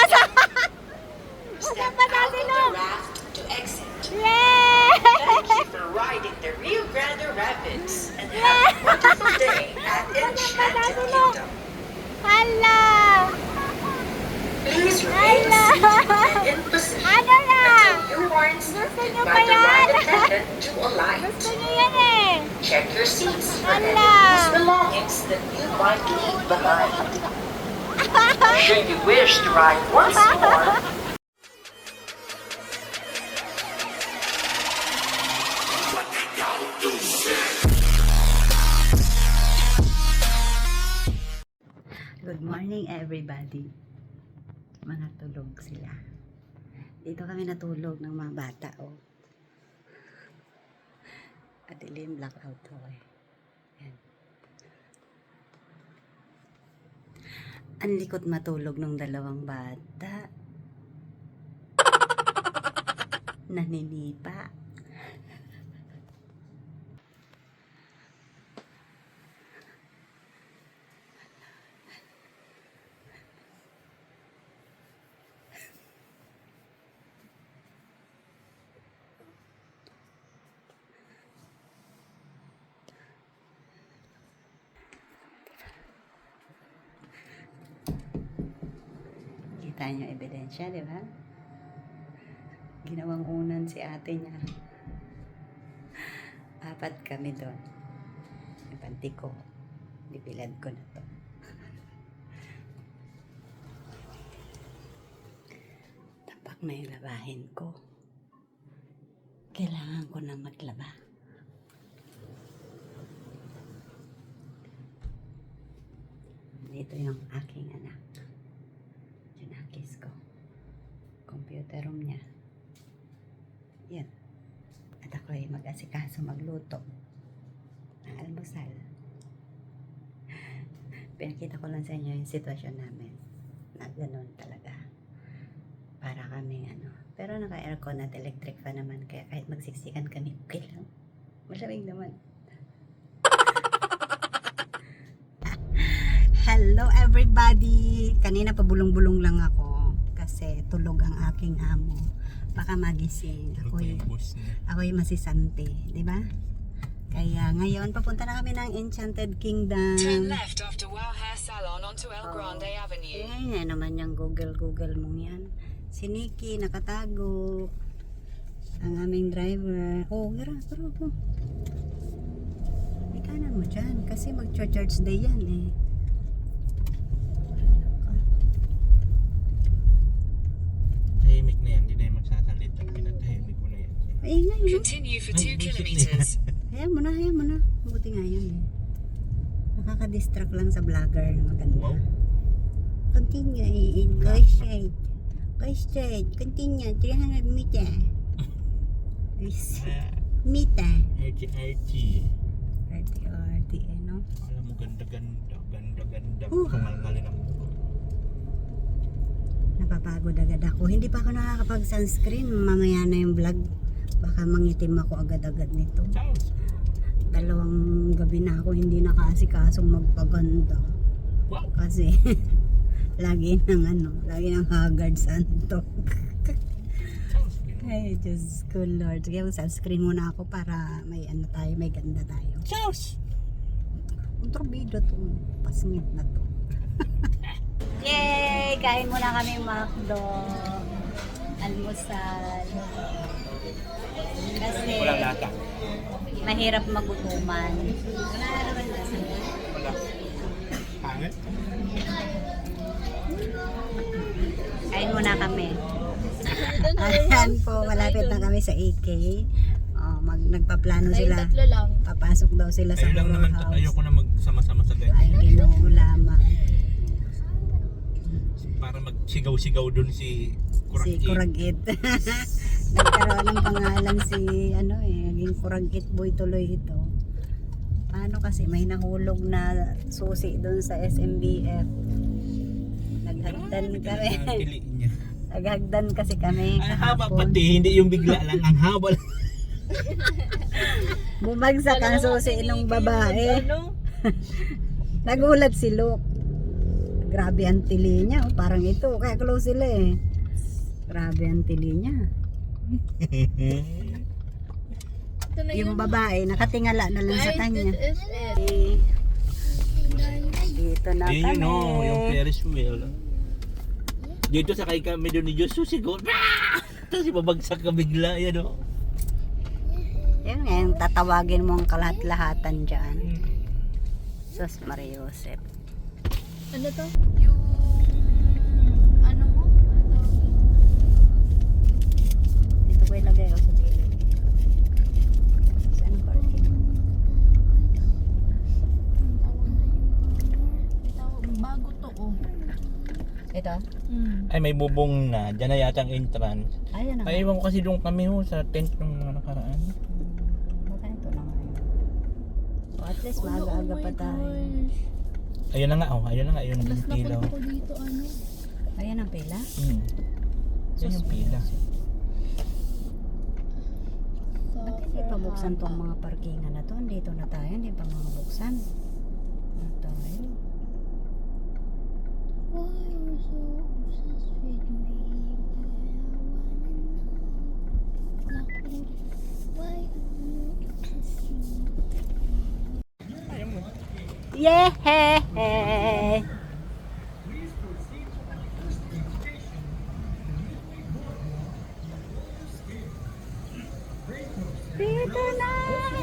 Nabasa! Step Nabasa out si of Luke! the raft to exit. Yay! Thank you for riding the Rio Grande Rapids and have a wonderful day at Enchanted Kingdom. Hala! Please remain seated and in position Ano na? until your warns Gusto niyo by ba the yan? ride attendant to alight. Gusto niyo yan eh! Check your seats for any Hala! loose belongings that you might leave behind. Should you wish to ride once more, Good morning everybody. Mga tulog sila. Dito kami natulog ng mga bata oh. Adilim blackout to eh. Yan. Ang likot matulog ng dalawang bata. Naninipa. Kita niyo ebidensya, di ba? Ginawang unan si ate niya. 4 kami doon. Yung panty ko. Dibilad ko na to. Tapak na yung labahin ko. Kailangan ko na maglaba. Dito yung aking anak. Junakis ko. Computer room niya. Yan. At ako ay mag-asikaso magluto ng almusal. Pinakita ko lang sa inyo yung sitwasyon namin. Na ganun talaga. Para kaming ano. Pero naka-aircon at electric fan naman. Kaya kahit magsiksikan kami, okay lang. Malamig naman. Hello everybody! Kanina pa bulong-bulong lang ako kasi tulog ang aking amo. Baka magising. Ako'y masisante, di ba? Kaya ngayon papunta na kami ng Enchanted Kingdom. Turn left after Wow Hair Salon onto El Grande Avenue. Yan naman yung Google mong yan. Si Nikki nakatago. Ang aming driver. Oh, gara. Ikanan mo dyan kasi mag-church day yan eh. Tahimik na yan, hindi na yan magsasalita. Pinatahimik ko na yan. Ay, ngayon. Continue for 2 kilometers. Hayaan mo na. Buti nga yun eh. Nakaka-distract lang sa vlogger na maganda. Wow. Continue. Go straight. Continue. 300 meter. Meter. RT. RT, no? Alam mo, ganda. Oh. Kumalngalin ang mukha. Napapagod agad ako. Hindi pa ako nakakapag-sunscreen. Mamaya na yung vlog. Baka mangitim ako agad-agad nito. Charles. 2 gabi na ako hindi nakasikasong magpaganda. Wow. Kasi lagi ng haggard santok. Charles. Ay, Diyos ko Lord. Sige, sunscreen muna ako para may ganda tayo. Charles. Kontrabida to. Pasngit na to. Yay! Kain muna kami McDo. Almusal. Kasi Walang lata. mahirap magutuman. Wala. Pangit. Kain muna kami. Ayan po, malapit na kami sa AK. Nagpaplano sila. Papasok daw sila sa Ayun lang horror naman, house. ayoko na magsama-sama sa ganyan. Ay, Ginoo lamang. Para magsigaw-sigaw dun si Si Kuragit. Nagkaroon ng pangalan si naging Kuragit boy tuloy ito. Paano kasi may nahulog na susi doon sa SMBF. Naghagdan kami. Pili niya. Naghagdan kasi kami Ang haba kahapon. pati, hindi yung bigla lang. Ang haba lang. Bumagsak ang susi ng babae. Nagulat si Luke. Grabe ang tili niya. Oh, parang ito. Kaya close sila eh. Grabe ang tili niya. Yung babae, nakatingala na lang sa kanya. Dito na Ayun kami. yun o, yung Ferris wheel. Dito sa kay kami doon ni Diyos, susigod. Tapos ibabagsak ka bigla, yan o. Yun nga, yung tatawagin mo ang kalahat-lahatan dyan. Sus Maria Josep. Ano to? Yung... Ano mo? Dito ko ilagay ako sa gilid. Saan ang parking? Bago to oh. Ito? Ay, may bubong na. Diyan na yata ang entrance. Ayan na. Ay, iwan ko kasi doon kami ho sa tent ng mga nakaraan. Baka ito na nga yun. O at least maaga-aga pa tayo. Ayun na nga, oh. Ayun na nga, ayun yung pila. Napunta ko dito ano. Ayan ang pila. Yan yung pila. Ba't hindi pa buksan tong mga parkingan na to? Dito na tayo, hindi pa mga buksan. Ano tayo? Why are you so obsessed with me? Why are you obsessed with me? Yeah! Dito na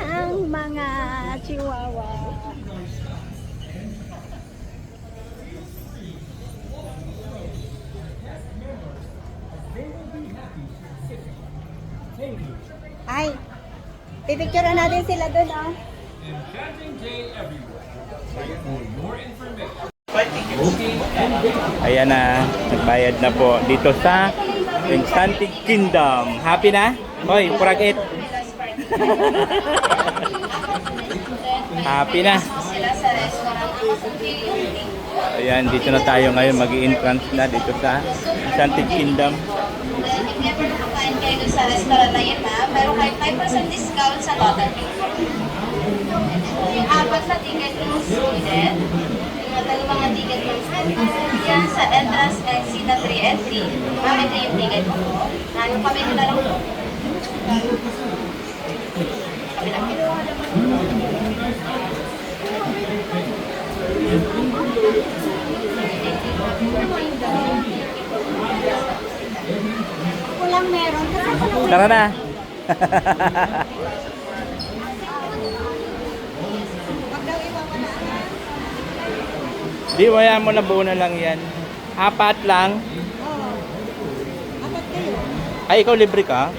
ang mga chihuahua. Ay, pipicturean natin sila doon, oh. Ayan na, nagbayad na po dito sa Enchanted Kingdom. Happy na? Hoy, kuragit. Happy na. Ayan, dito na tayo ngayon. Mag-i-entrance na dito sa Enchanted Kingdom. Nakakain kayo dun sa restaurant na yun ha, meron kayo 5% discount sa total bill. Yung apat na ticket is needed. Yung dalawang ticket is yan sa entrance exit na 3 and 3. Ma'am, ito yung ticket mo. Yung kami na lang po. Kabilang kilo. Kulang meron. Tara na. Di, wala mo na buo na lang yan. 4 lang. Apat kayo? Ay, ikaw libre ka?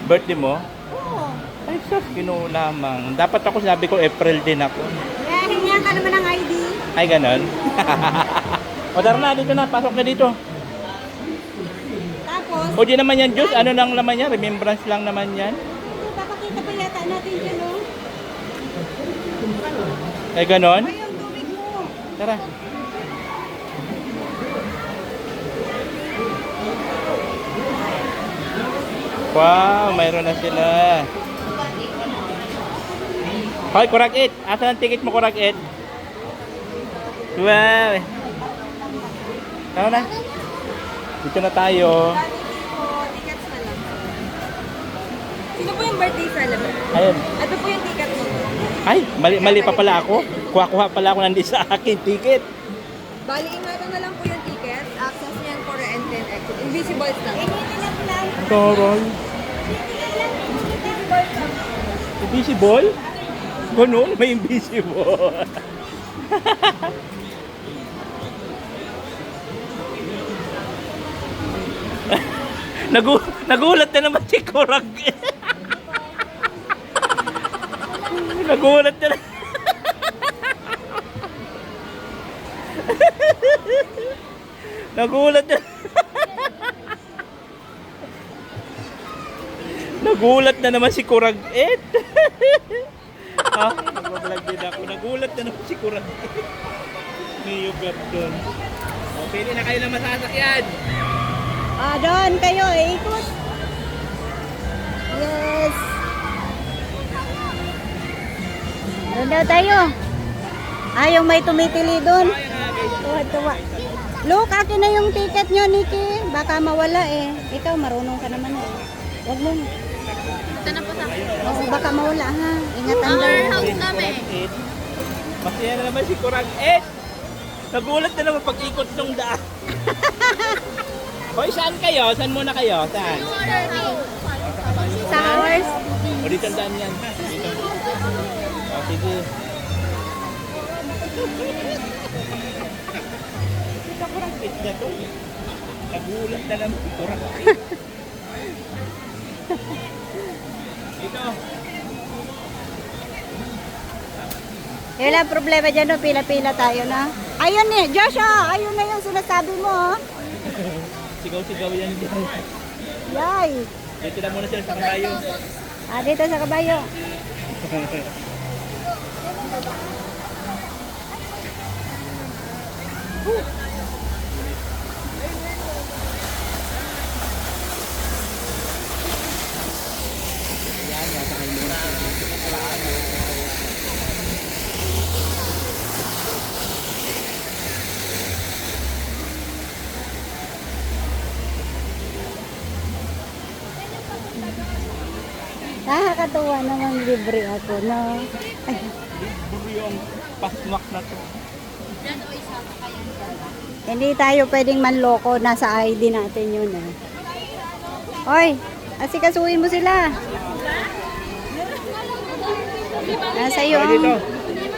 Birthday mo? Oo. Ay, sus, ginoo lamang. Dapat ako sabi ko April din ako. Kaya hingihan ka naman ng ID. Ay, ganon. O, tara na, dito na. Pasok na dito. Tapos, O, di naman yan, Diyos. Ano lang naman yan? Remembrance lang naman yan. papakita pa yata natin dyan, oh. Ay, ganon. Ay, yung tubig mo. Tara. Wow, mayroon na sila. Hoy, Kurag-it. Asan ang ticket mo, Kurag-it? Wow. Tara na. Dito na tayo. Tickets na lang. Sino po yung birthday celebrant? Ayun. Ito po yung ticket mo. Ay, mali pa pala ako. Kuha pa pala ako nandito sa akin ticket. Bali, ingatan na lang po yung ticket. Access niyan for and 10 exit. Invisible lang. Toron. Invisible? Ganun, may invisible. Nagulat na naman si Kurag. Nagulat na naman. Nagulat na. Nagulat na naman si Kurag-it. Ha? Nag-vlog din ako. Nagulat na naman si Kurag-it. Niyo doon. O, pili na kayo ng masasakyan. Ah, doon kayo, ikot. Yes. Doon daw tayo. Ah, yung may tumitili doon. Tuwa-tuwa. Look, akin na yung ticket nyo, Nikki. Baka mawala eh. Ikaw, marunong ka naman eh. Huwag mo. Ito na po sa Oo, baka mawala ha. Ingatan our lang. house kami. Masaya na naman si Kurag 8. Nagulat na naman pag-ikot ng daan. Hoy, saan kayo? Saan muna kayo? Saan? Sa ours. O, dito ang daan yan. Dito. O, sige. Kita Kurag 8 na to. Nagulat na naman si Kurag 8. Dito. Wala problema dyan, no? Pila-pila tayo na. Ayun eh, Joshua! Ayun na yung sinasabi mo, oh. Sigaw-sigaw yan dyan. Yay! Dito na muna sila sa kabayo. Ah, dito sa kabayo. Nakakatuwa naman libre ako, no? Ay, Buro yung pasmak na to. hindi tayo pwedeng manloko. Nasa ID natin yun, eh. Hoy, asikasuhin mo sila. Nasa iyo. O, dito.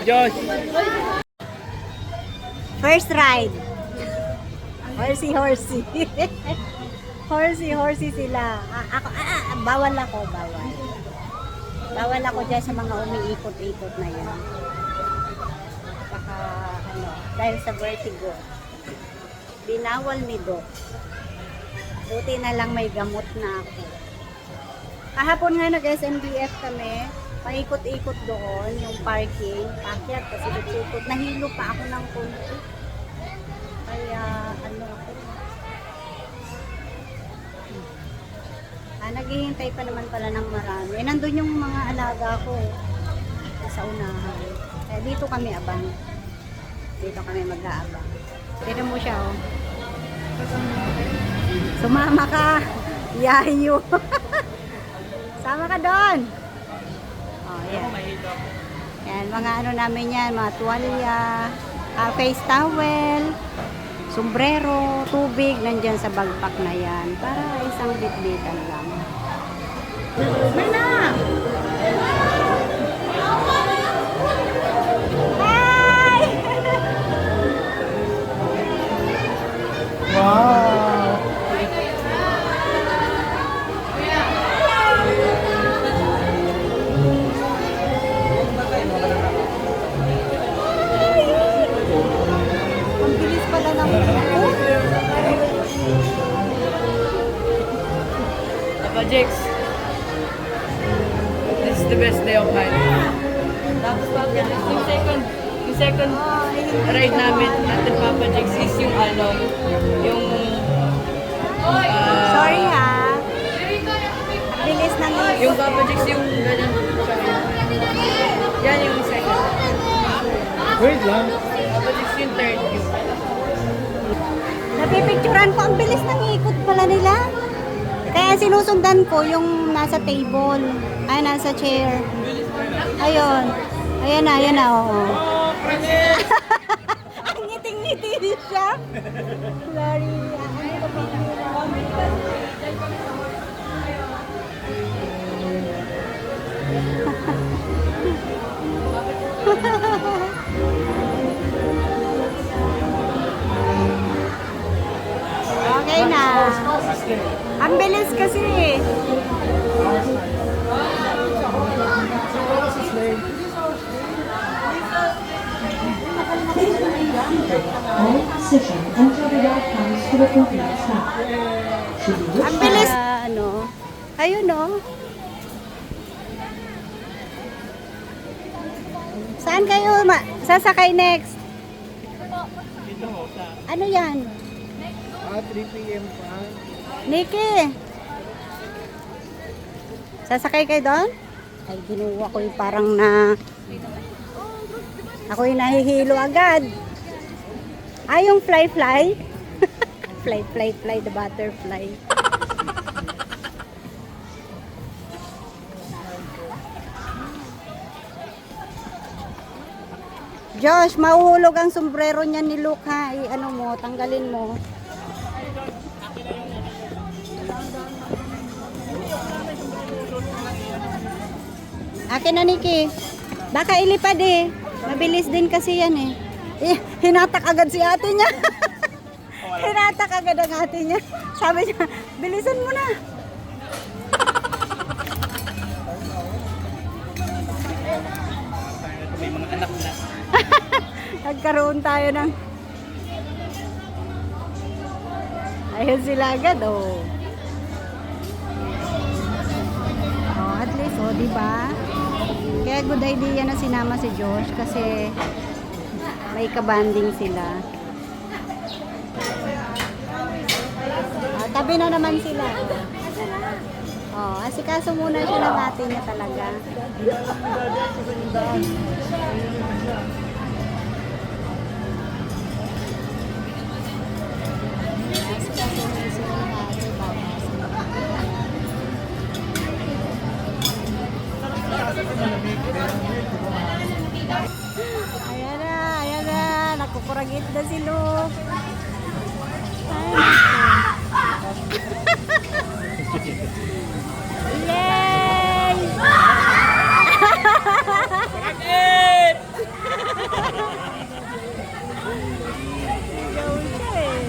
Josh. First ride. Horsey. Horsey sila. Bawal ako. Bawal ako dyan sa mga umiikot-ikot na yan. Baka, dahil sa vertigo. Binawal ni Doc. Buti na lang may gamot na ako. Kahapon nga nag-SMDF kami. Paikot-ikot doon, yung parking. Pakyat, kasi tukot. Nahilo pa ako ng konti. Kaya, naghihintay pa naman pala ng marami. Nandun yung mga alaga ko sa unahan. Kaya dito kami abang. Dito kami mag-aabang. Tira mo siya, oh. Sumama ka. Yayo. Sama ka doon. Oh, yan. Yan, mga ano namin yan, mga tuwalya, face towel, sombrero, tubig, nandyan sa bagpak na yan. Para isang bitbitan lang. Mana! Hi! Wow! Ang bilis pala ng Papa Jex, this is the best day of my life. Tapos Papa Jex, yung second ride namin natin Papa Jex is yung yung Sorry ha. Ang bilis ng yung Papa Jex yung ganyan. Yan yung second. Wait lang. Papa Jex yung third. Napipicturan ko, ang bilis ng ikot pala nila. Kaya sinusundan ko yung nasa table. Ay, nasa chair. Ayun. Ayan na, oo. Ang ngiting-ngiti siya. Sorry. Okay na. Ang bilis kasi. Hold position until the route comes to a complete stop. Should you wish Ang bilis. Ayun no. Saan kayo sasakay next? Dito ho, sa Ano yan? 3 p.m. pa. Nikki. Sasakay kayo doon? Ay, ginuha ko yung parang ako yung nahihilo agad. Ay, yung fly-fly? Fly the butterfly. Josh, mahuhulog ang sombrero niya ni Luke ha. Ano mo, tanggalin mo. Akin na, Nikki. Baka ilipad eh. Mabilis din kasi yan eh. Hinatak agad si ate niya. Hinatak agad ang ate niya. Sabi niya, bilisan mo na. May mga anak na. Nagkaroon tayo ng... Ayun sila agad, oh. Oh, at least, oh, di ba? Kaya good idea na sinama si Josh kasi may kabanding sila. Oh, tabi na naman sila. Oh, asikaso muna siya ng ate niya talaga. Ayan na, nakukuragit na si Luke. Yay! Kuragit! Sigaw siya eh.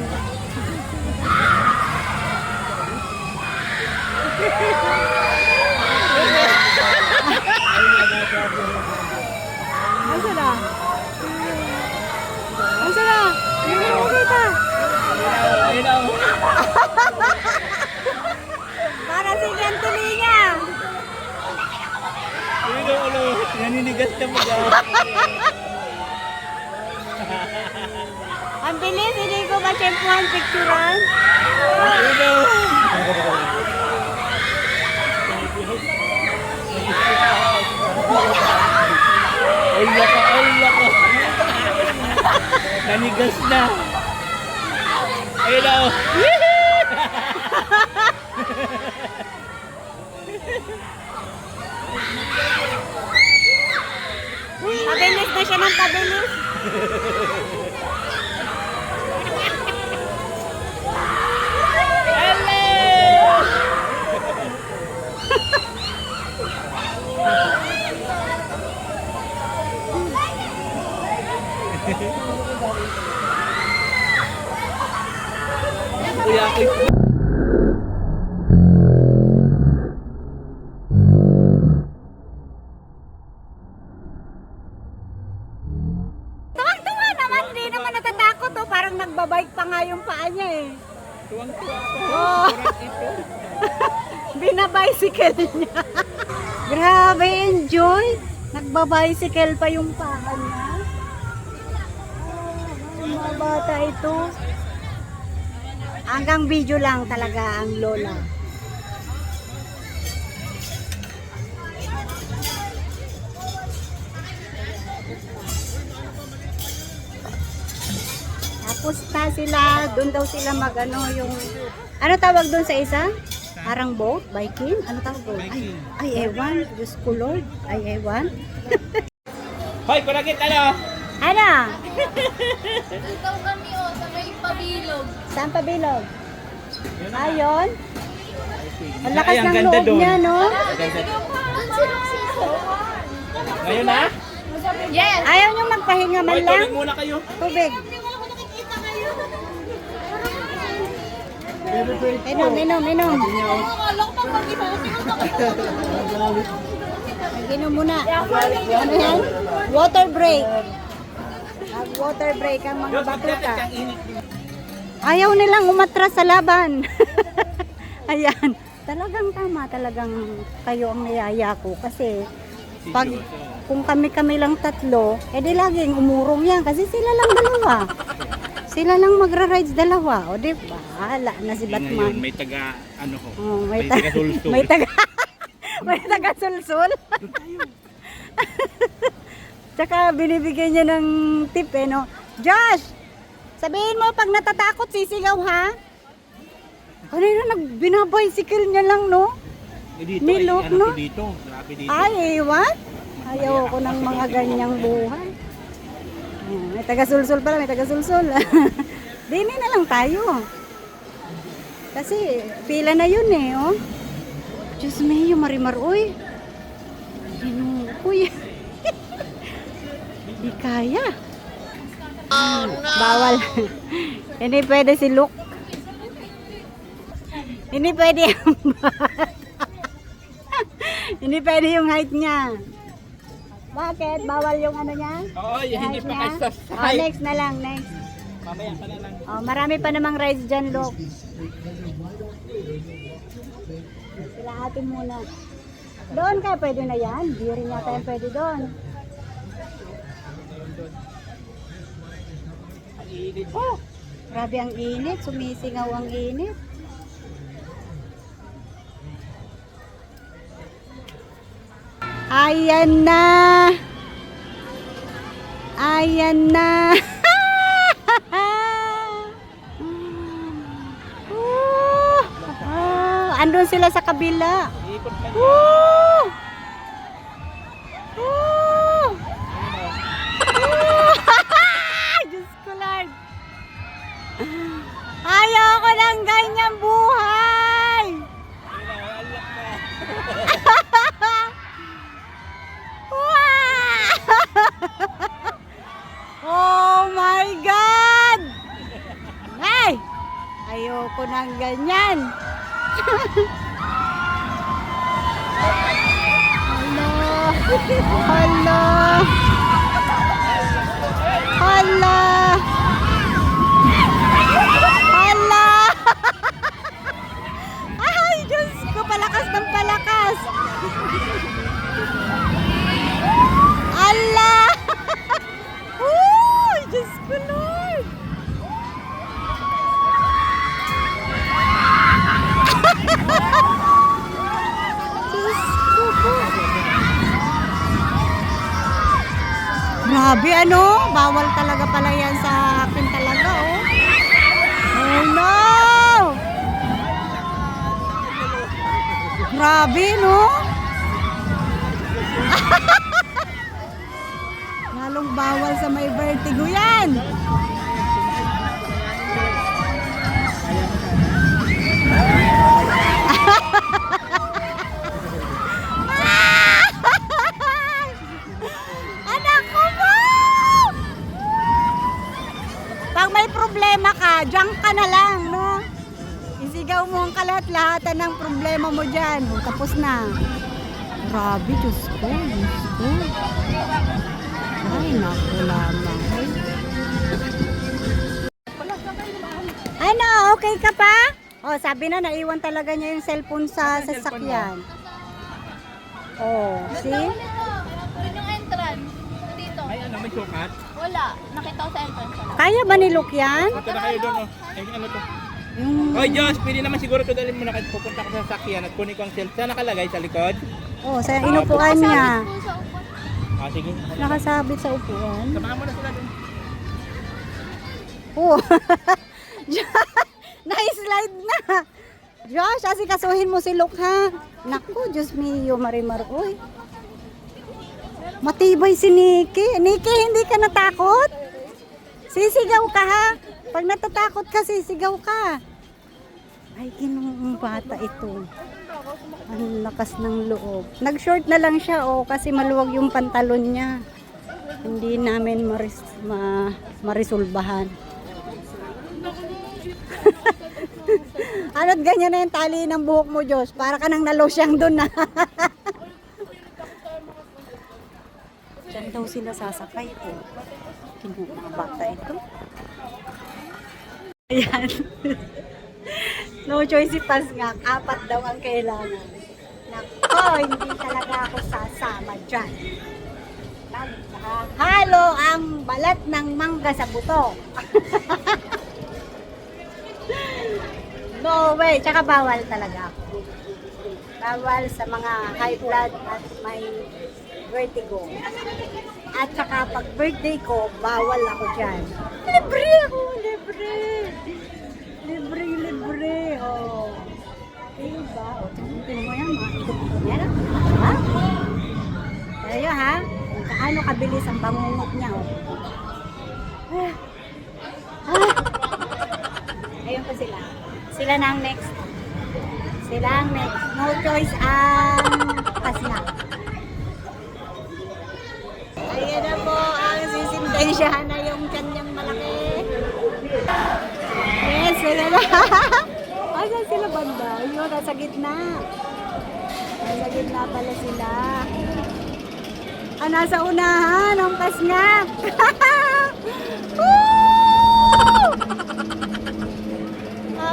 Asa na? Asa na? Hindi mo kita. Para si Gantulinga. Ulo, naninigas na mo dyan. Ang bilis, hindi ko ma-chempuhan picturean. Ay lako. Nanigas na. Ayun na. Pabilis na siya ng pabilis. Kuya ako. Tuwang-tuwa naman, hindi naman natatakot oh. Parang nagbabike pa nga yung paa niya eh. Tuwang-tuwa ako. Oh. Binabicycle niya. Grabe, enjoy. Nagbabicycle pa yung paa niya. Oh, mga bata ito. Hanggang video lang talaga ang lola. Tapos sila, doon daw sila magano yung, ano tawag doon sa isa? Parang boat, biking? Ano tawag doon? Ay, ewan. Diyos ko Lord. Ay, ewan. Hoy, kuragit ano? Ano? Doon daw kami sa may pabilog. Saan pa bilog? Ayun. Ang lakas Ay, ang ng ganda loob doon. niya, no? Ngayon na? Yes! Ayaw nyo magpahinga man Hoy, lang? tubig muna kayo. Tubig. Inom. Inom muna. Ano yan? Water break. Water break ang mga batuta. Ayaw nilang umatras sa laban. Ayan. Talagang tama. Talagang kayo ang niyaya ko. Kasi pag kung kami lang tatlo, edi laging umurong yan. Kasi sila lang dalawa. Sila lang magra-rides dalawa. O di ba? Hala na si Ngayon, Batman. may taga, ano ko, Oh, may taga sulsul. may taga sulsul. Tsaka binibigyan niya ng tip eh, no? Josh! Sabihin mo pag natatakot sisigaw ha? Kanina binabicycle niya lang, no? Dito, Nilok, ano no? to dito? Grabe dito. Ay, ewan. Ayaw ko ng mga ganyang buhay. May taga-sulsul pala, may taga-sulsul. Dini na lang tayo. Kasi pila na yun eh, oh. Diyos me, yung marimar, uy. Uy. Di kaya. Oh, no. Bawal. Hindi pwede si Luke. Hindi pwede yung bata. Hindi pwede yung height niya. Bakit? Bawal yung ano niya? Oo, hindi pa niya? kasi sa Oh, next na lang, next. Mamaya ka na lang. Oh, marami pa namang rides dyan, Luke. Sila atin muna. Doon ka, pwede na yan. Di rin yata yung pwede doon. Oh, grabe ang init. Sumisingaw ang init. Ayan na. Ayan na. Andun sila sa kabila. Ikot lang. Woo! Woo! Diyos ko, Lord. Ayaw ko ng ganyang buhay. Oh my God! Ay! Ayoko ng ganyan. Hala! Hala! Hala! Ay, Diyos ko, palakas ng palakas. Hala! Uy, Diyos ko, Lord! Diyos ko po. Grabe, ano? Bawal talaga pala yan sa akin talaga, oh. Oh, no! Grabe, no? Lalong bawal sa may vertigo yan. Anak ko mo! Pag may problema ka, diyan ka na lang, no? Isigaw mo ang kalat-lahatan ng problema mo dyan. Tapos na. Grabe, Diyos ko. Diyos ko. Ay, naku lamang. Ano, okay ka pa? Oh, sabi na, naiwan talaga niya yung cellphone sa sasakyan. Oh, see? Doon yung entrance. Dito. Ay, ano, may sukat? Wala. Nakita ko sa entrance. Wala. Kaya ba ni Luke yan? Punta na kayo doon, oh. Ay, ano to? Yung... Oy, Diyos, pwede naman siguro ito dalhin mo na kahit pupunta ka sa sasakyan at kunin ko ang cell. Saan nakalagay? Sa likod? Oh, sa inupuan niya. Doon sa upuan. Ah, sige. Nakasabit sa upuan. Samahan mo na sila doon. Oh. Na-slide na. Josh, asikasuhin mo si Luke, ha? Naku, Diyos mio, marimar. Uy. Matibay si Nikki. Nikki, hindi ka natakot? Sisigaw ka, ha? Pag natatakot ka, sisigaw ka. Ay, ginoong bata ito. Ang lakas ng loob. Nag-short na lang siya, oh, kasi maluwag yung pantalon niya. Hindi namin marisulbahan. Ano't ganyan na yung tali ng buhok mo, Diyos? Para ka nang nalosyang doon na. Diyan daw sila sasakay ko. Kinuha mga bata ito. Ayan. No choice si Paz nga. 4 daw ang kailangan. Nako, hindi talaga ako sasama dyan. Halo ang balat ng mangga sa buto. No way. Tsaka bawal talaga ako. Bawal sa mga high blood at may vertigo. At saka pag birthday ko, bawal ako dyan. Libre ako, libre. Libre, libre. Oh. gaano kabilis ang bangungot niya. Oh. Ayun pa sila. Sila na ang next. Sila ang next. No choice ang kasna. Ayan na po ang sisintensyahan na yung kanyang malaki. Yes, sila na. Asan sila banda? Yun, nasa gitna. Nasa gitna pala sila. Nasa unahan ang kasngap.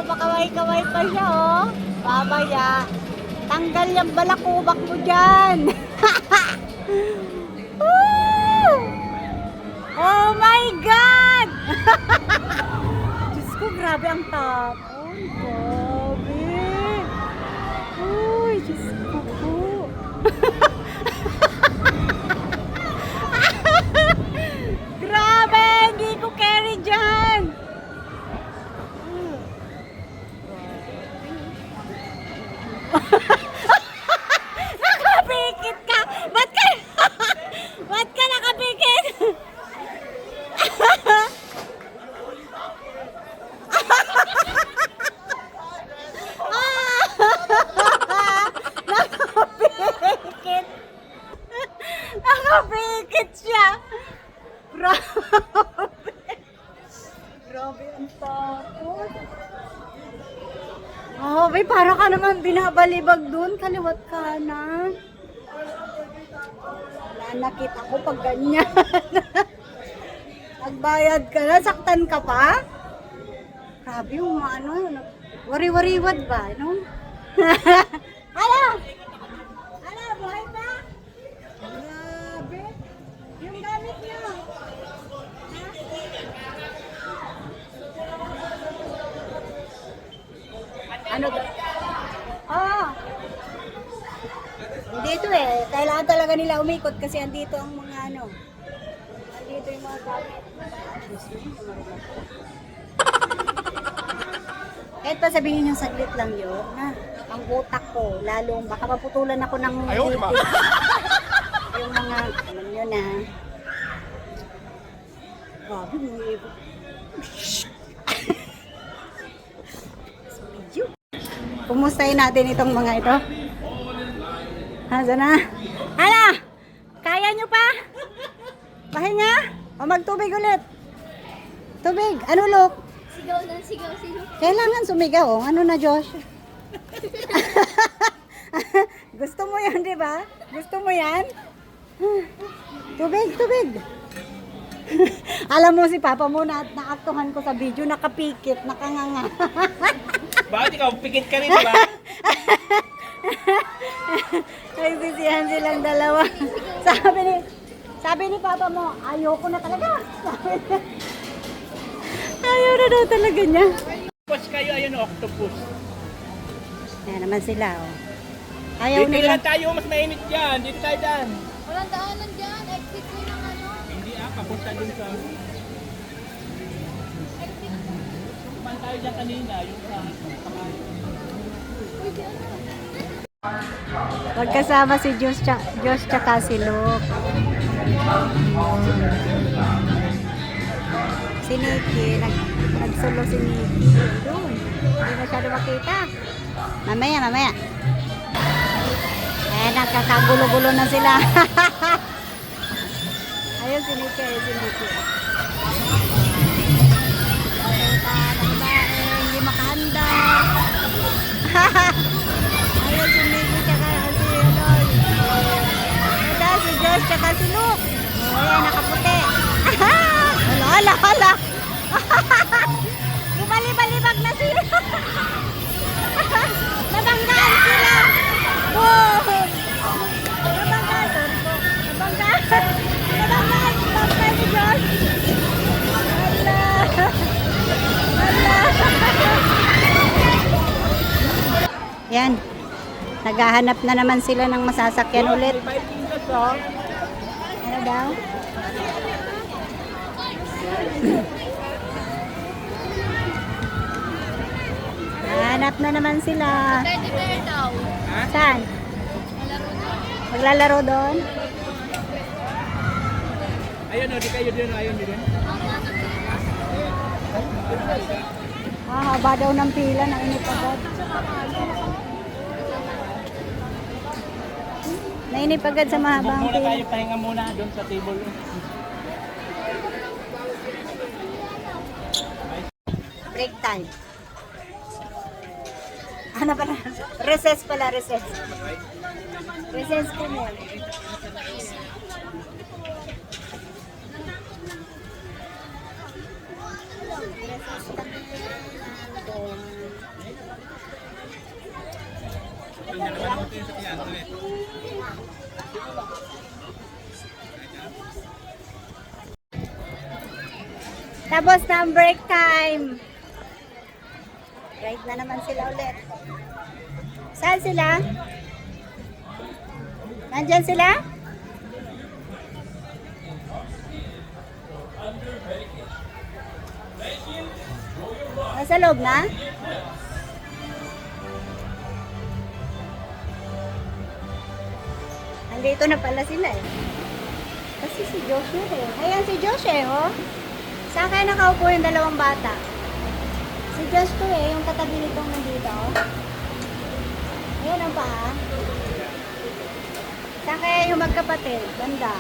Pakaway-kaway pa siya, oh. Babaya. Tanggal yung balakubak mo dyan. Oh my God! Diyos ko, grabe ang tapon. Grabe. Uy, Diyos ko po. Grabe, hindi ko carry dyan. Nakapikit ka! Ba't ka nakapikit? Nakapikit! Nakapikit siya! Grabe! Grabe ang takot! Oh, may para ka naman binabalibag dun, kaliwat kanan. Nanakit ako pag ganyan. Nagbayad ka na, saktan ka pa? Grabe yung ano, wari-wariwad ba, no? Hala! Hala, buhay pa? Grabe! Yung gamit niyo. Ano ba? Oh. Dito eh. Kailangan talaga nila umikot kasi andito ang mga ano. Andito yung mga gamit. Kahit pa sabihin yung saglit lang yun, na ang utak ko, lalong baka maputulan ako ng yung mga, alam nyo na. Grabe, mga ibig. Kumustahin natin itong mga ito. Hasa na? Hala! Kaya nyo pa? Pahinga? O magtubig ulit? Tubig? Ano, Look? Sigaw na, sigaw. Kailangan sumigaw. Oh. Ano na, Josh? Gusto mo yan, di ba? Gusto mo yan? Tubig, tubig. Alam mo si Papa mo na naaktuhan ko sa video, nakapikit, nakanganga. Bakit ikaw? Pikit ka rin, di ba? Nagsisihan silang dalawa. Sabi ni Papa mo, ayoko na talaga. Ayaw na daw talaga niya. Octopus kayo, ayun, octopus. Ayan naman sila, oh. Ayaw Dito nila. lang tayo, mas mainit dyan. Dito tayo dyan. Walang daanan dyan. Exit ko ng ano. Hindi papunta dun sa... Kuman tayo dyan kanina, yung sa... Magkasama si Josh tsaka si Luke. Si Nikki, nagsulo si Nikki. Doon. Hindi masyado makita. Mamaya. Eh, nagkakagulo-gulo na sila. Ayun si Nikki, hindi makahanda. Ayun si Nikki tsaka si Ito si Josh tsaka si Luke. Ayan, nakaputi. Hala. Lumalibag na sila. Nabanggaan sila. Wow. Nabanggaan si Josh. Hala. Yan. Naghahanap na naman sila ng masasakyan ulit. Ano daw? Hanap na naman sila. Teddy bear daw. Saan? Maglalaro doon? Ayun o, di kayo din, ayun din. Haba daw ng pila, nainip agad. Nainip agad sa mahabang Muna pila. tayo, pahinga muna doon sa table. Break time. Ano pala? Recess pala, recess. Recess ko mo. Tapos na ang break time. Right na naman sila ulit. Saan sila? Nandyan sila? Nasa loob na? Andito na pala sila eh. Kasi si Joshua eh. Ayan si Joshua eh, oh. Saan kaya nakaupo yung dalawang bata? Si Josh to eh, yung katabi nitong nandito. Ayan ang paa. Saan kaya yung magkapatid? Banda.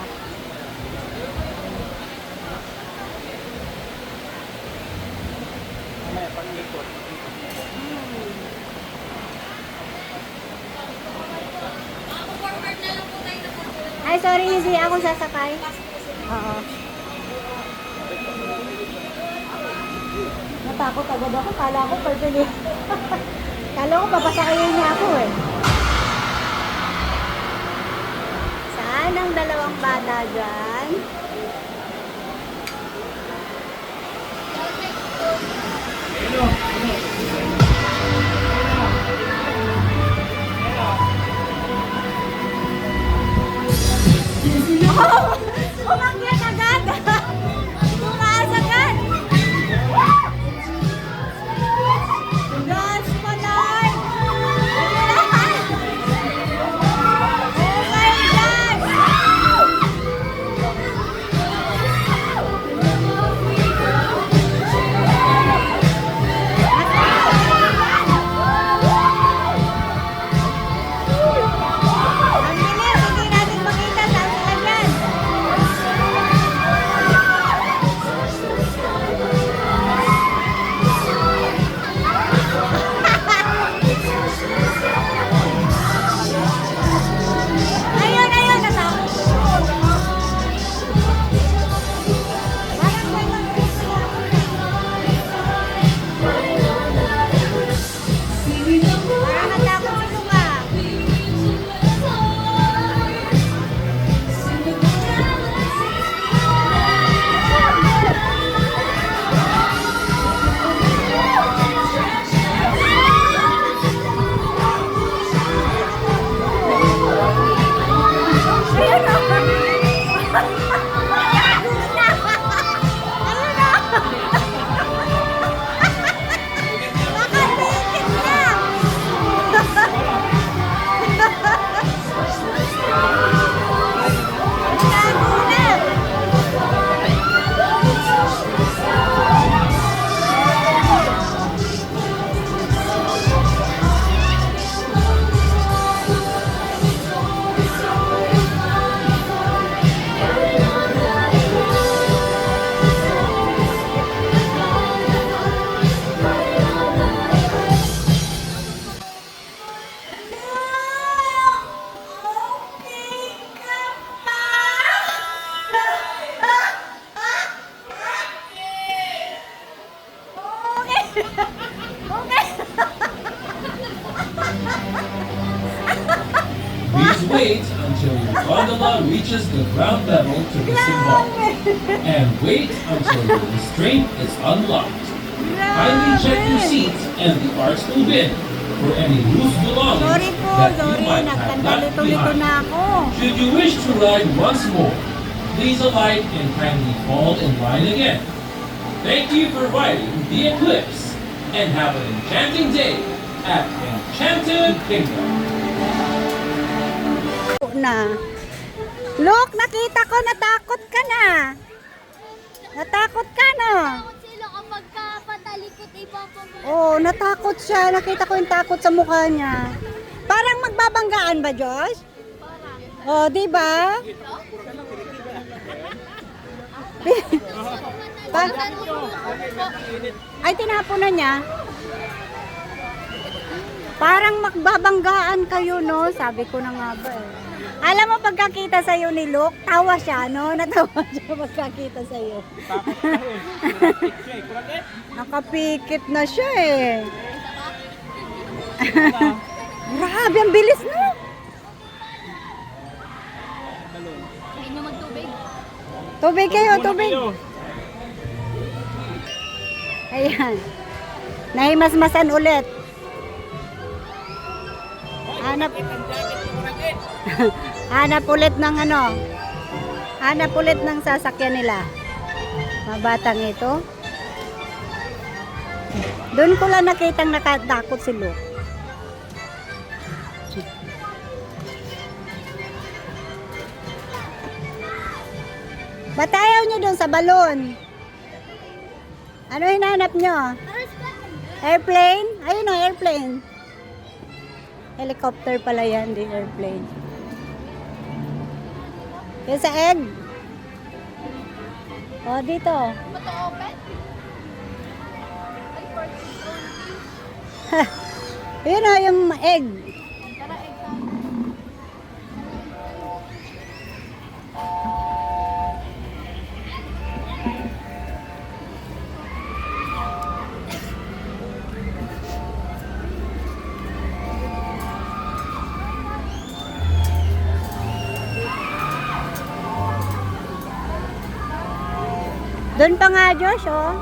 Mamaya, pag-ikot. Ay, sorry, hindi ako sasakay. Oo. Natakot agad ako. Kala ko pwede. Kala ko papasakayin niya ako eh. Saan ang dalawang bata dyan? Oh! Umakyat agad! Tumaas agad! Dance pa lang! Oh my God! Ang bilis! Hindi natin makita saan sila dyan! Ayun, ayun, natakot. Parang may parang natakot si Luka. Ayun, oh. Nakapikit na! Tago na! Please wait until your gondola reaches the ground level to disembark. And wait until your restraint is unlocked. Kindly check your seats and the arched bin for any loose belongings Sorry po, that you sorry. might have left Nagkandalito-lito behind. na ako. Should you wish to ride once more, please alight and kindly fall in line again. Thank you for riding the Eclipse and have an enchanting day at Enchanted Kingdom. Na. Look, nakita ko, natakot ka na. Natakot ka na. Takot sila kapag patalikot ipapabalik. Oh, natakot siya. Nakita ko yung takot sa mukha niya. Parang magbabanggaan ba, Josh? Oh, di ba? Ay, tinapon na niya. Parang magbabanggaan kayo, no? Sabi ko na nga ba eh. Alam mo, pagkakita sa'yo ni Luke, tawa siya, no? Natawa siya pagkakita sa'yo. Nakapikit na siya eh. Grabe, ang bilis, no? Hindi nyo magtubig. Tubig kayo, tubig. Ayan. Nahimasmasan ulit. Hanap. Hanap ulit ng ano. Hanap ulit ng sasakyan nila. Mabatang ito. Doon ko lang nakitang nakatakot si Luke. Ba't ayaw nyo doon sa balon? Ano hinahanap nyo? Airplane? Ayun o, airplane. Helicopter pala yan, di airplane. Yung sa egg. O, dito. Ba't open? Ay, for Yun o, yung egg. Tara, exam. Doon pa nga, Josh, oh.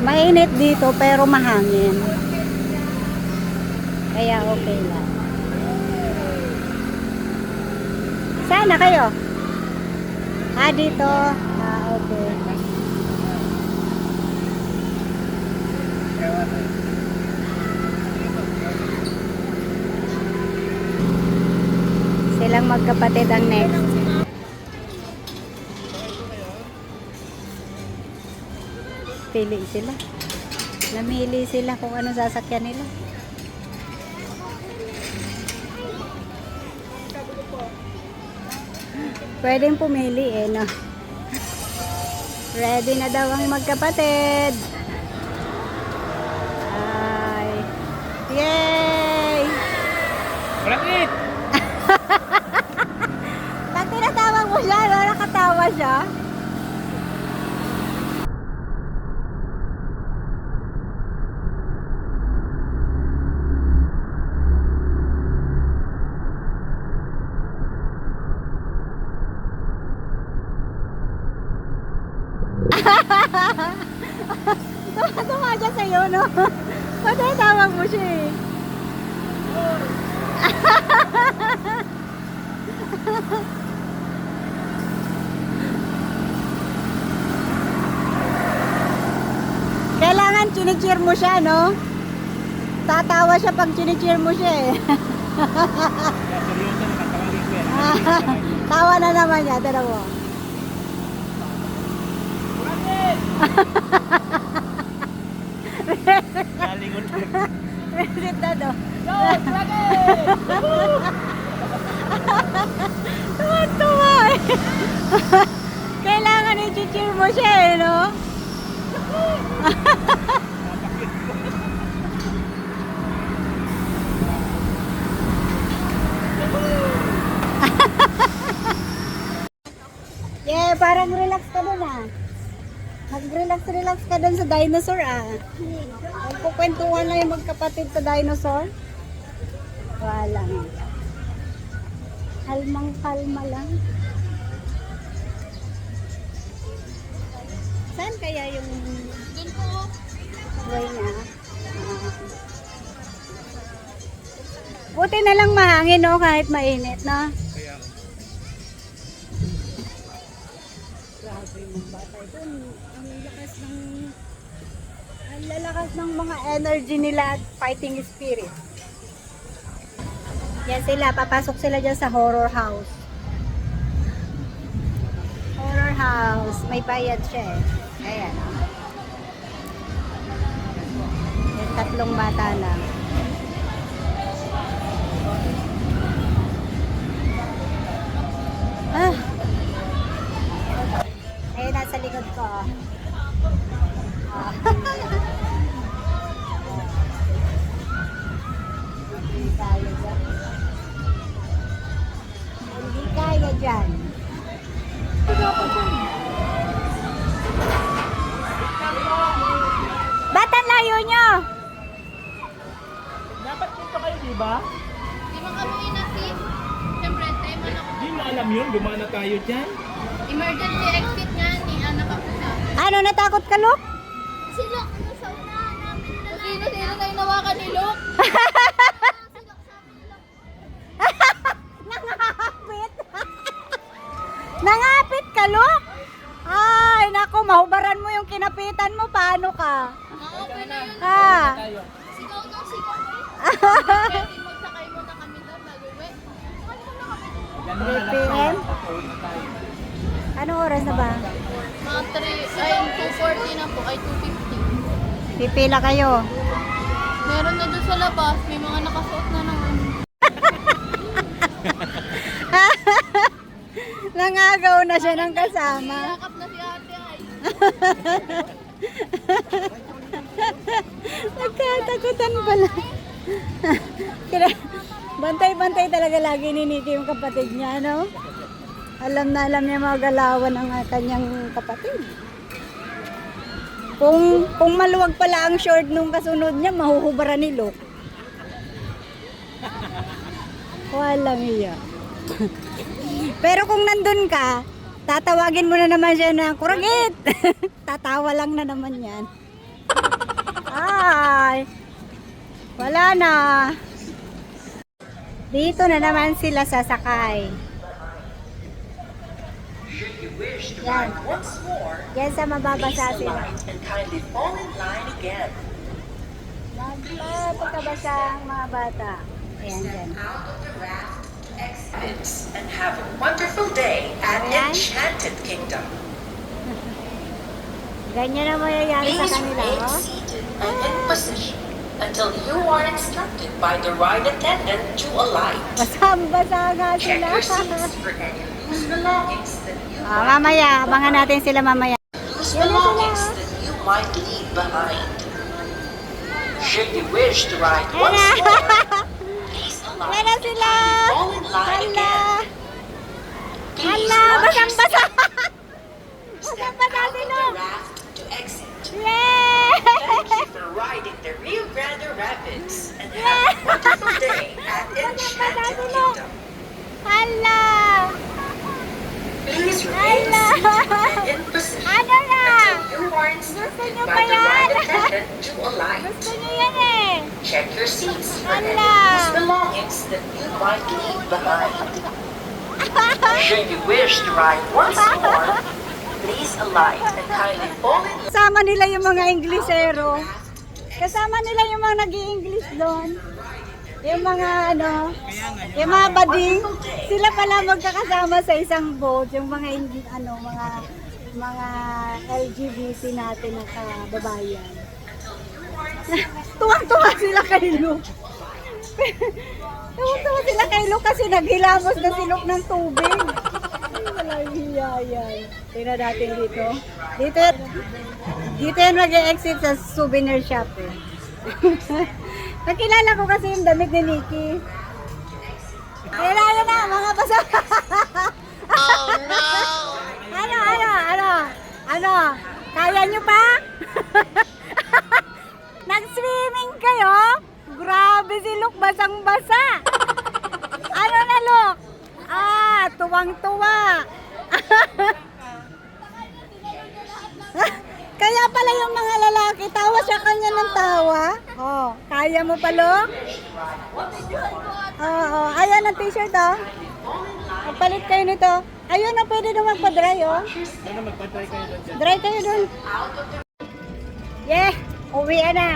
Mainit dito pero mahangin. Kaya okay lang. Sana kayo? Dito. Okay. Silang magkapatid ang next. Pili sila. Namili sila kung ano sasakyan nila. Pwedeng pumili eh, no? Ready na daw ang magkapatid. Ay. Yay! Rakit! Pag tinatawag mo siya, no? Nakatawa siya. Tuwa siya sa'yo, no? Matatawag mo siya eh. Kailangan chinicheer mo siya, no? Tatawa siya pag chinicheer mo siya eh. Tawa na naman niya, tara mo. Galingon ko. Reset na do. Tuwa-tuwa eh. Kailangan i-cheer mo siya eh, no? Yeah, parang relax ka dun ah. Mag-relax ka dun sa dinosaur ah. Magkukwentuhan lang yung magkapatid sa dinosaur. Wala. Kalmang-kalma lang. Saan kaya yung Doon po. way na? Buti na lang mahangin no, kahit mainit no? Kaya, grabe. ng bata. Ito, ang lalakas ng mga energy nila at fighting spirit. Yan sila, papasok sila dyan sa horror house. Horror house, may bayad siya eh. Ayan. Yan, 3 bata lang. Ah. Ayun, nasa likod ko. Ah. Hindi kaya dyan. Hindi kaya dyan. Ba't ang layo nyo? Dapat dito kayo, di ba? Di ba kami inasin? Siyempre, tayo man ako. Hindi mo alam yun, dumana tayo dyan. Emergency exit nga ni anak ako sa. Ano, natakot ka, Luke? Si Lok, ano sa unahan namin na sino na inawakan ni Lok? Nangapit. Nangapit ka, Luke? Ay, naku, mahubaran mo yung kinapitan mo. Paano ka? Okay na yun. Ha? Sigaw ng sigaw. Pwede magsakay muna kami doon bago uwi. Ano na kami? 3 p.m.? Anong oras na ba? Mga 3, ay 2:40 na po, ay 2:50. Pipila kayo. Meron na doon sa labas, may mga nakasuot na ng ano. Nangagaw na siya ng kasama. Yakap na si ate ay. Nagkatakutan pala. Bantay-bantay talaga lagi ni Nikki yung kapatid niya, no? Alam na alam niya mga galawan ng kanyang kapatid. Kung maluwag pala ang short nung kasunod niya, mahuhubaran ni Luke. Walang iya. Pero kung nandun ka, tatawagin mo na naman siya na, Kuragit! Tatawa lang na naman yan. Ay! Wala na. Dito na naman sila sasakay. Should you wish to Yan. ride once more, Yan sa mababasa please sila. alight and kindly fall in line again. Magpapagkabasa ang mga bata. Ayan, dyan. Out of the raft, exits, and have a wonderful day at Ayan. Enchanted Kingdom. Ganyan na mayayari sa Please kanila, remain oh. seated and in position until you are instructed by the ride attendant to alight. Basang-basa nga Check sila. your seats for any loose belongings that you Mamaya, abangan natin sila mamaya. loose belongings that you might leave behind. Should you wish to ride once more, please alight Yan na and sila. kindly fall in line Hala. again. Please Hala, watch your basang-basa. step Basang-basa out of sila. the raft to exit. Yay! Thank you for riding the Rio Grande Rapids and have a wonderful day at Enchanted Kingdom. Hala. Please remain Hala. seated and in position Ano na? until you are instructed nyo by ba the ride yan? attendant to alight. Gusto niyo yan eh. Check your seats for any Hala. loose belongings that you might leave behind. Should you wish to ride once more, please alight and kindly fall in Kasama nila yung mga Inglesero. Kasama nila yung mga nag-i-English doon. Yung mga ano, yung mga bading, sila pala magkakasama sa isang boat, yung mga mga LGBT natin na kababayan. Tuwang-tuwa sila kay Luke. Tuwang-tuwa sila kay Luke kasi naghilamos na si Luke ng tubig. Ay, walang hiya yan. Tingnan natin dito. Dito yan mag-exit sa souvenir shop eh. Nakilala ko kasi yung damit ni Nikki. Ayun na, mga basa. Oh no! Ano? Kaya nyo pa? Nag-swimming kayo? Grabe si Luke, basang-basa. Ano na, Luke? Tuwang-tuwa. Kaya pala yung mga lalaki, tawa siya kanya ng tawa. Oh, kaya mo pa, Luke? Oo, ayan ang t-shirt, oh. Magpalit kayo nito. Ayun na, pwede na magpa-dry, oh. Ano, magpa-try kayo doon dyan. Dry kayo dun. Yeah, uwi na.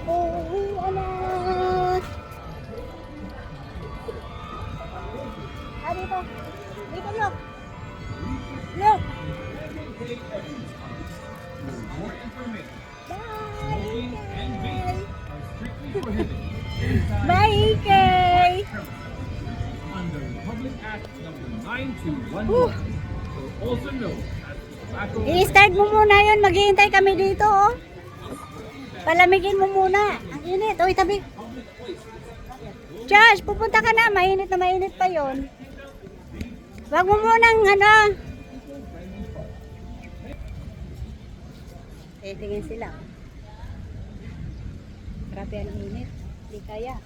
Uwi na. Ah, dito. Dito, look. Look. Bye. Bye, Kay. Under Public Act number 9211, Whew. also known as tobacco. I-start mo muna yun. Maghihintay kami dito, oh. Palamigin mo muna. Ang init. Uy, tabi. Josh, pupunta ka na. Mainit na mainit pa yon. Wag mo munang, ano. Tingin sila. Grabe ang init. Di kaya.